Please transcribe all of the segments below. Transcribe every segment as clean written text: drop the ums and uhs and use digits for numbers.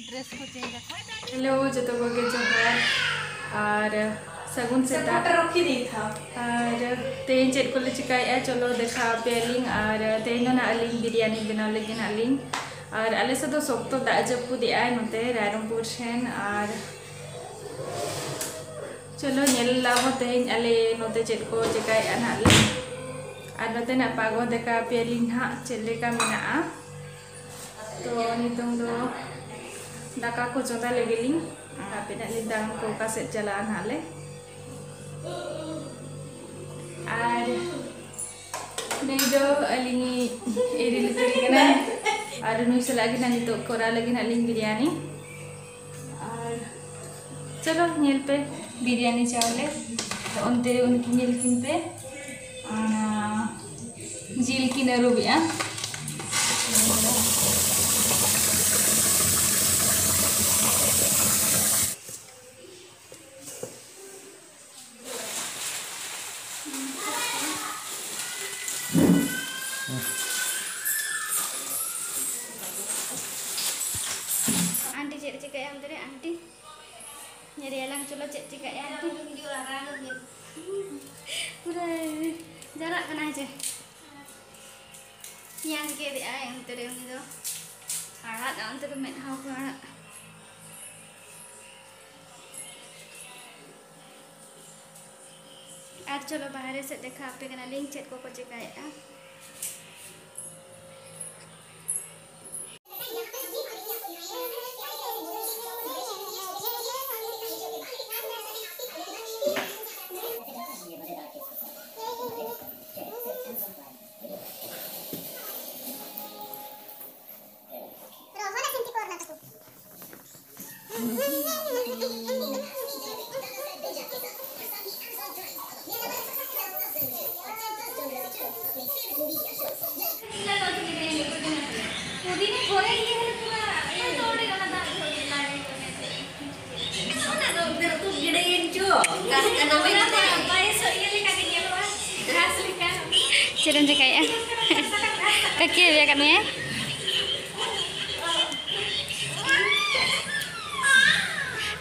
dress को change hello जो तो बगे जोहार और सगुन सेता रखी दी था और तेज चेक को चिकाया चलो देखा पेलिंग और तेज ना अलिंग बिरयानी बनाव लगे अलिंग और आले से तो सोक्तो दाजपू दिया नोते रायरंगपुर सेन और चलो नेलावो तेज आले नोते चेक को चिकाया नाले और नोते ना पागो देखा पेलिंग ना चेले का मिना तो नितों दो दाका को चोंदा लेगिलिंग tapi nak lidang ko kaset jalan hale ar nedo alingi eri ligana ar nu se lagi na nito kora lagi na ling biryani ar chalo nyel pe biryani chawle onte unki nyel kin pe jil ki na rubiya aunty nyari elang coba cek cek ya anti udah jarak kena aja yang kiri yang terus itu alat nanti kemet hau alat आज चलो बाहर से देखा आप कना link check को check आया Cerita kayak kaki ya kan ya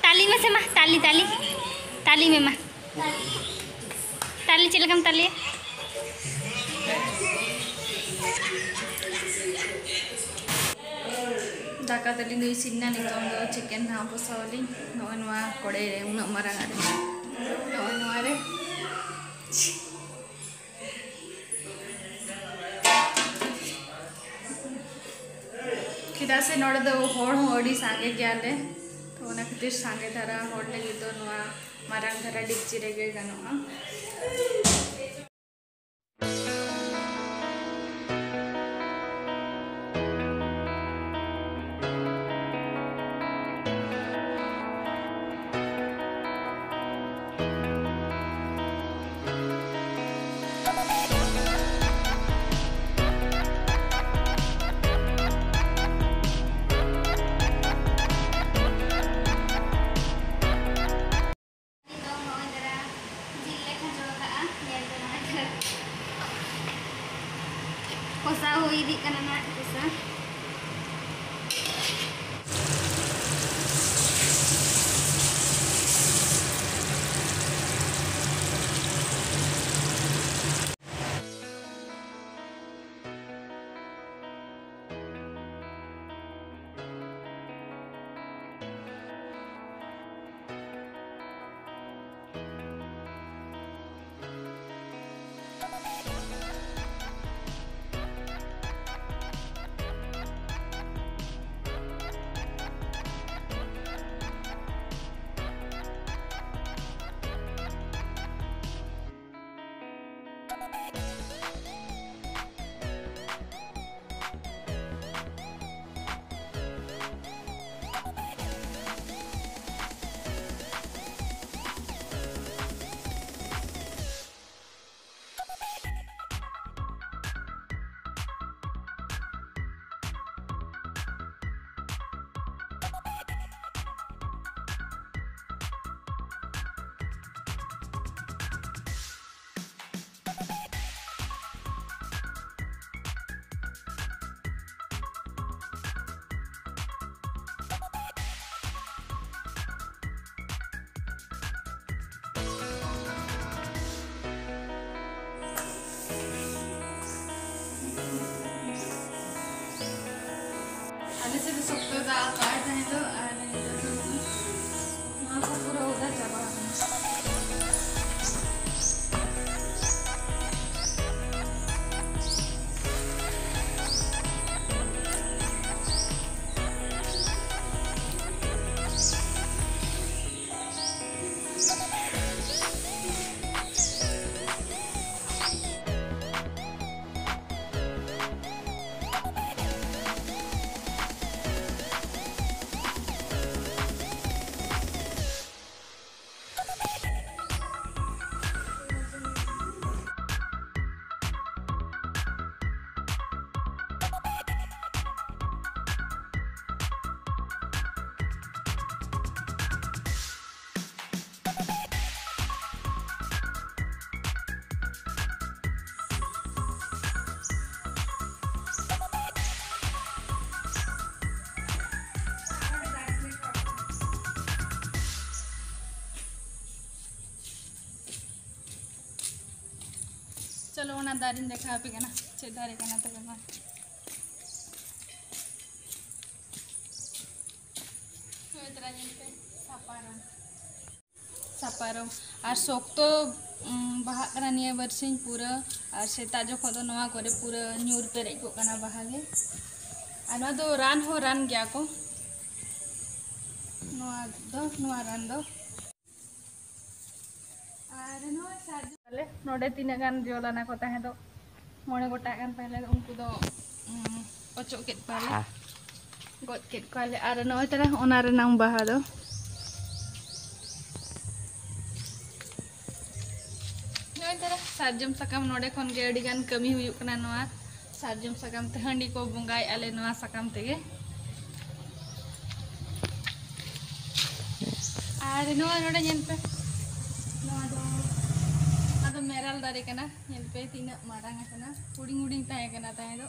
tali masih mah tali memang tali cilakam tali दाका तली नु इसिना नितों दो चिकन ना पोसावली नोय नोआ कोड़े रे उन मरांग आरे नोय नोआ रे किदा से नोड़े दो होड़ होड़ी सांगे ग्याले तो उन्हें कितने सांगे धरा होड़ लगी तो नोआ मरांग धरा डिक्ची रेगे गनोआ kosa hui di kanan nak kosa चलो ओना दारिन देखा पे कना चे दारे कना तबे मा तो इतरा दिन पे सापारम और शोक्तो बाहा कना निया बरसिंग पूरा और सेता जोखो दो नवा करे पूरा न्यूर पेरेज को कना बाहा गे आना दो रान हो रान गया को नवा रान दो और नवा साजु वाले नोडे तीन गान जोलाना को ताहे दो मोने गोटा गान पहले उनको दो ओचो केट पाले गोट केट पाले और नवा तरा ओना रे नाम बाहा दो सारजम साकाम नोडे खन गे अडी गान कमी हुयुक कना नवा सारजम साकाम ते हंडी को बंगाय आले नवा साकाम तेगे आर नवा नोडे ñen पे नवा दो मेराल दारे कना ñen पे तीना मारांग कना हुडिंग हुडिंग ताहे कना ताहे दो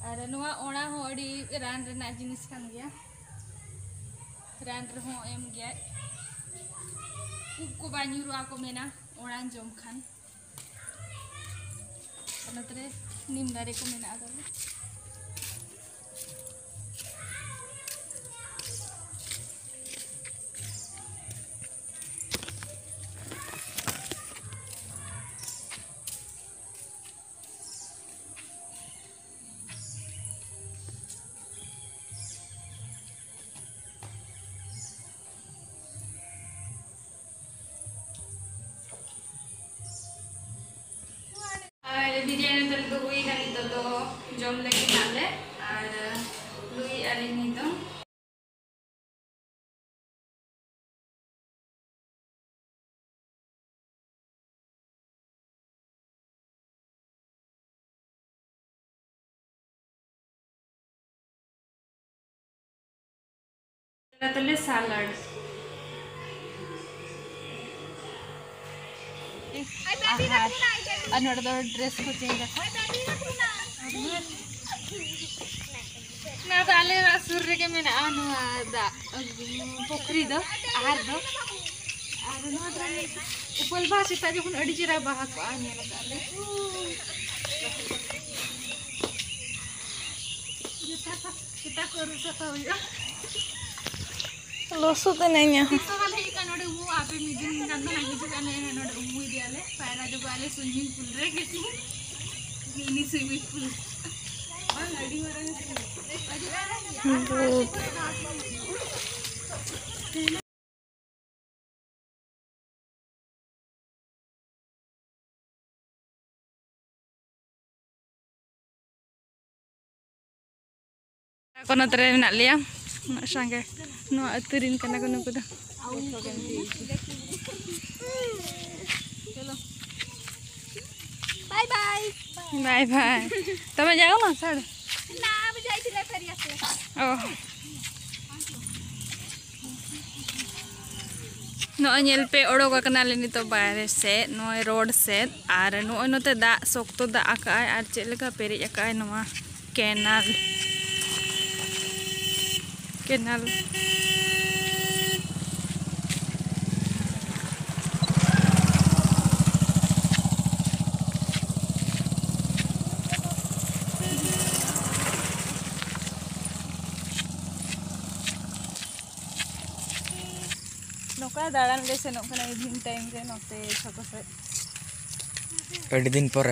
आर नवा ओणा हो अडी रान रेना जिनिस कान गया रान रे हो एम गया को बानिरुआ को मेना ओणा जम खान नतरे नीम दारे को मेना आदले बिरयानी तल तो हुई का नहीं तो जम लगी नाले और लुई आली नहीं तो तले सलाड नोड़े दो ड्रेस को चेंज ना तो आले सूर्य के में ना दा पोखरी दो आहार दो आर नो उपल भाषी ता जो अड़ी चिरा बाहा को आने लगा kita kuru satu ya losu तो नहीं है तो वाले ही का नोड़े वो आपे मिदिन kan तो नहीं juga ने नोड़े उम्मी दिया ले पैरा जो वाले स्विमिंग पूल रे किसी मिनी स्विमिंग पूल और लड़ी वाला kono tere nak liam nak sangge no aturin kana kono kuda चलो बाय बाय बाय बाय तमे जाओ ना सर ना अब जाई थिले फेरिया से ओ नो ñel पे ओडोक कना लेनी तो बाहर से नो रोड से आर नो नोते दा सोक्तो दा आकाय are चेलका Perez आकाय Noma canal canal नोका दाड़ान ले सेनोक कना इवनिंग टाइम रे नोते छोको से अड़ी दिन पर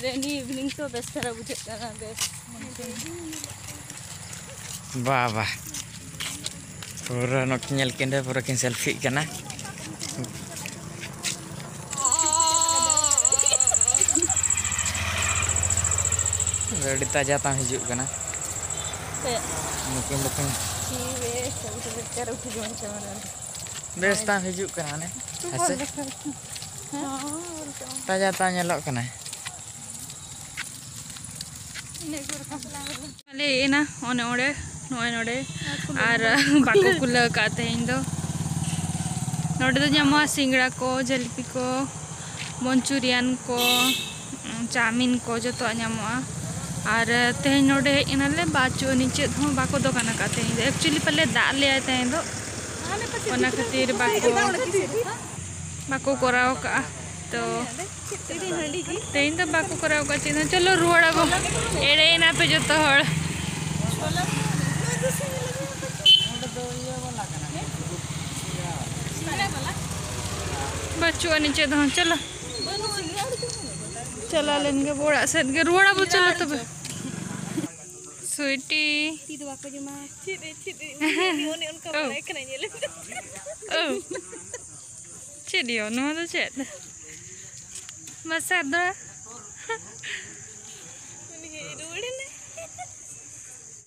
रेनी इवनिंग तो बेस्ट तरह बुझे कना बेस्ट वाह वाह पूरा नोक ñel kende पूरा किन सेल्फी कना रेडी ताजा ता हिजुक कना मुकिन मुकिन की वे सब बेचार उठ जोन चमरा बेस्ता हिजुक कना ने ऐसे ताजा ता ñelok कना ले ना ओने ओडे नोय नोडे आर बाको कुला काते इन दो नोडे तो जामा सिंगड़ा को जलेबी को मंचूरियन को चाउमीन को जो तो जामा आर तेज नोडे इनाले बाचो नीचे हो बाको दो काना काते इन एक्चुअली पहले दाल ले आते हैं दो ओना खातिर बाको बाको कराओ का तो तेन तो बाको कराओ का चीज चलो रुआड़ अब एड़े ना पे जो तो हड़ बच्चों नीचे दो चलो चला लेंगे बोड़ा से रुआड़ा बोल चलो तब स्वीटी चेदियो नो तो चेद मसा दो